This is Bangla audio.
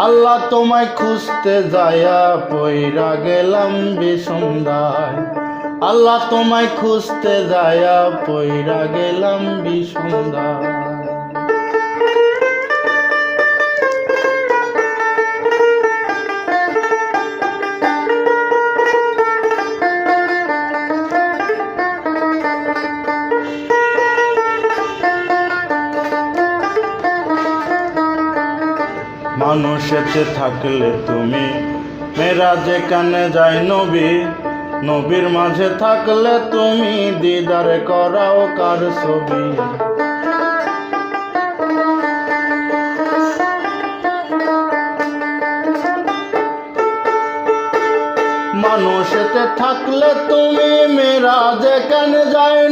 আল্লাহ তোমায় খুঁজতে যায়া পইরা গেলাম বিষমদায়। আল্লাহ তোমায় খুঁজতে যায়া পইরা গেলাম বিষমদায়। মানুষেতে থাকলে তুমি মেরাজে কানে যায় নবী, নবীর মাঝে থাকলে তুমি দিদার করাও কার ছবি। মানুষেতে থাকলে তুমি মেরাজে কানে যায়